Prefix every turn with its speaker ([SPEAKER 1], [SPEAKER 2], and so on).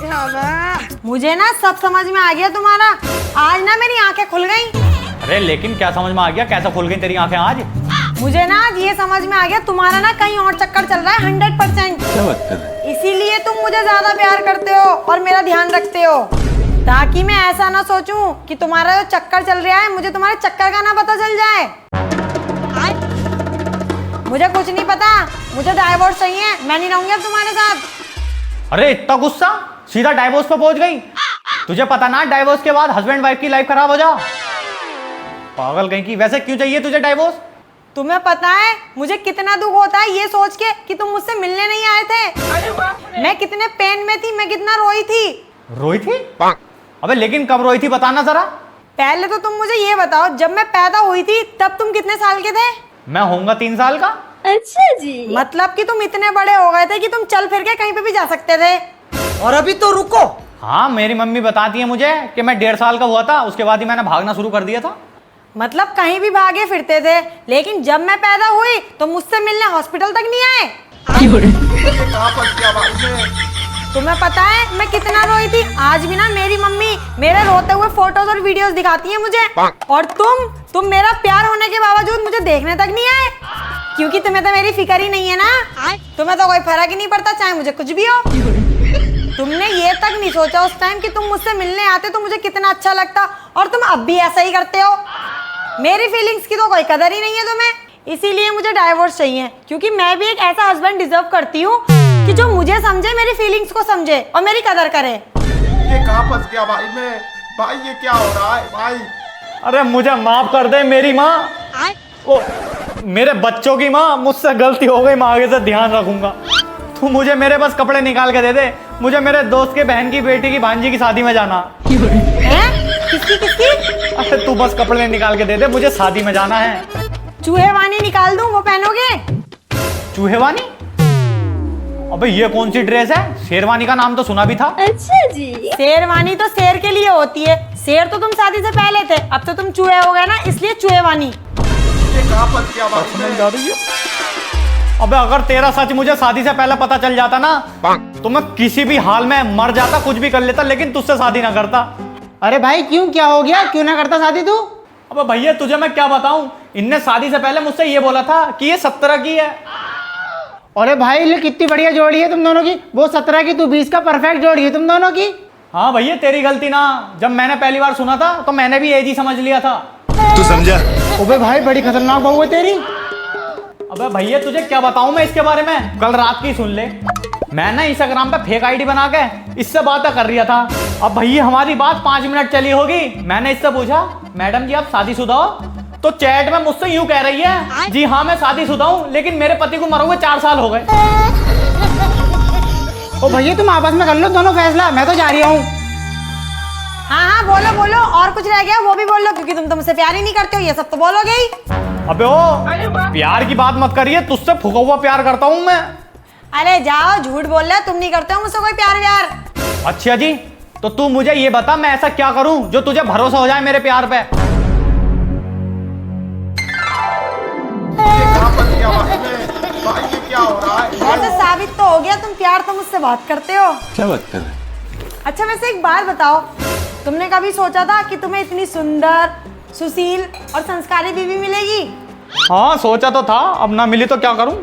[SPEAKER 1] मुझे ना सब समझ में आ गया तुम्हारा। आज ना मेरी आंखें खुल गई।
[SPEAKER 2] अरे लेकिन क्या समझ में आ गया, कैसा खुल गई तेरी आंखें आज?
[SPEAKER 1] मुझे ना आज ये समझ में आ गया तुम्हारा ना कहीं और चक्कर चल रहा है 100%।
[SPEAKER 3] क्या बात कर रहे हैं?
[SPEAKER 1] इसीलिए तुम मुझे ज्यादा प्यार करते हो और मेरा ध्यान रखते हो, ताकि मैं ऐसा ना सोचूं कि तुम्हारा जो चक्कर चल रहा है मुझे तुम्हारे चक्कर का ना पता चल जाए। मुझे कुछ नहीं पता, मुझे डाइवोर्स चाहिए, मैं नहीं रहूंगी अब तुम्हारे साथ।
[SPEAKER 2] अरे इतना गुस्सा, सीधा डाइवोर्स पे पहुंच गई। तुझे पता ना डाइवोर्स के बाद हस्बैंड वाइफ की लाइफ खराब हो जा। पागल कहीं की। वैसे क्यों चाहिए तुझे डाइवोर्स?
[SPEAKER 1] तुम्हें पता है मुझे कितना दुख होता है ये सोच के कि तुम मुझसे मिलने नहीं आए थे। मैं कितने पेन में थी, मैं कितना रोई थी।
[SPEAKER 2] रोई थी? अबे लेकिन कब रोई थी बताना जरा।
[SPEAKER 1] पहले तो तुम मुझे ये बताओ, जब मैं पैदा हुई थी तब तुम कितने साल के थे?
[SPEAKER 2] मैं होऊंगा 3 साल का।
[SPEAKER 4] अच्छा जी।
[SPEAKER 1] मतलब कि तुम इतने बड़े हो गए थे कि तुम चल फिर के कहीं पे भी जा सकते थे।
[SPEAKER 5] और अभी तो रुको।
[SPEAKER 2] हाँ, मेरी मम्मी बताती है मुझे कि मैं 1.5 साल का हुआ था, उसके बाद ही मैंने भागना शुरू कर दिया था।
[SPEAKER 1] मतलब कहीं भी भागे फिरते थे, लेकिन जब मैं पैदा हुई तो मुझसे मिलने हॉस्पिटल तक नहीं आए। तुम्हें पता है मैं कितना रोई थी? आज भी ना मेरी मम्मी मेरे रोते हुए फोटोज और वीडियोस दिखाती है मुझे। और तुम मेरा प्यार होने के बावजूद मुझे देखने तक नहीं आए, क्योंकि तुम्हें तो मेरी फिक्र ही नहीं है ना। तुम्हें तो कोई फर्क ही नहीं पड़ता चाहे मुझे कुछ भी हो। तुमने ये तक नहीं सोचा उस टाइम कि तुम मुझसे मिलने आते तो मुझे कितना अच्छा लगता, और तुम अब भी ऐसा ही करते हो। मेरी फीलिंग्स की तो कोई कदर ही नहीं है तुम्हें। इसीलिए मुझे डाइवोर्स चाहिए, क्योंकि मैं भी एक ऐसा हस्बैंड डिजर्व करती हूँ कि जो मुझे समझे, मेरी फीलिंग्स को समझे और मेरी कदर करे।
[SPEAKER 6] ये कहाँ फंस गया भाई मैं? भाई ये क्या हो रहा है भाई?
[SPEAKER 2] अरे मुझे माफ कर दे मेरी माँ, वो मेरे बच्चों की माँ। मुझसे गलती हो गई, मैं आगे से ध्यान रखूंगा। तू मुझे मेरे बस कपड़े निकाल के दे दे, मुझे मेरे दोस्त के बहन की बेटी की भांजी की शादी में जाना।
[SPEAKER 1] किसकी?
[SPEAKER 2] अरे तू बस कपड़े निकाल के दे दे, मुझे शादी में जाना है।
[SPEAKER 1] चूहेवानी निकाल दूं, वो पहनोगे?
[SPEAKER 2] चूहेवानी? अबे ये कौन सी ड्रेस है? शेरवानी का नाम तो सुना भी था।
[SPEAKER 4] अच्छा जी।
[SPEAKER 1] शेरवानी तो शेर के लिए होती है, शेर तो तुम शादी से पहले थे, अब तो तुम चूहे हो गए ना, इसलिए चूहेवानी।
[SPEAKER 6] ये कहाँ फंस गया भाई मैं?
[SPEAKER 2] अबे अगर तेरा सच मुझे शादी से पहले पता चल जाता ना, तो मैं किसी भी हाल में मर जाता, कुछ भी कर लेता, लेकिन तुझसे शादी ना करता।
[SPEAKER 5] अरे भाई क्यों, क्या हो गया? क्यों ना करता शादी तू?
[SPEAKER 2] अबे भैया तुझे मैं क्या बताऊं, इनने शादी से पहले मुझसे ये बोला था कि ये 17 की है।
[SPEAKER 5] अरे भाई ले कितनी बढ़िया जोड़ी है तुम दोनों की। वो 17 की, तू 20 का, परफेक्ट जोड़ी है तुम दोनों की।
[SPEAKER 2] हाँ भैया तेरी गलती ना, जब मैंने पहली बार सुना था तो मैंने भी एज ही समझ लिया था।
[SPEAKER 3] तू समझा?
[SPEAKER 5] अबे भाई बड़ी खतरनाक बहू है तेरी।
[SPEAKER 2] अबे भैया तुझे क्या बताऊं मैं इसके बारे में, कल रात की सुन ले। मैं ना इंस्टाग्राम पे फेक आईडी बना के इससे बातें कर रहा था। अब भैया हमारी बात 5 मिनट चली होगी। मैंने इससे पूछा, मैडम जी आप शादीशुदा हो? तो चैट में मुझसे यूं कह रही है, जी हाँ मैं शादीशुदा हूँ, लेकिन मेरे पति को मरे हुए 4 साल हो गए।
[SPEAKER 5] ओ भैया तुम आपस में कर लो दोनों फैसला, मैं तो जा रही हूँ।
[SPEAKER 1] हाँ बोलो, और कुछ रह गया वो भी बोल लो, क्योंकि तुम तो मुझसे प्यार ही नहीं करते हो, ये सब तो बोलोगे ही।
[SPEAKER 2] अबे ओ प्यार की बात मत करिए, तुझसे फुका हुआ प्यार करता हूँ मैं।
[SPEAKER 1] अरे जाओ, झूठ बोल रहे हो, तुम नहीं करते हो मुझसे कोई प्यार व्यार।
[SPEAKER 2] अच्छा जी, तो तू मुझे ये बता मैं ऐसा क्या करूं जो तुझे भरोसा हो जाए मेरे प्यार पे?
[SPEAKER 6] ये कहाँ फंस गया भाई मैं? भाई ये क्या हो रहा है?
[SPEAKER 1] वैसे साबित तो हो गया तुम प्यार तो मुझसे बहुत करते हो।
[SPEAKER 3] क्या बात कर रहे हैं?
[SPEAKER 1] अच्छा वैसे एक बात बताओ, तुमने कभी सोचा था कि तुम्हें इतनी सुंदर, सुशील और संस्कारी बीवी मिलेगी?
[SPEAKER 2] हाँ सोचा तो था, अब ना मिली तो क्या करूं।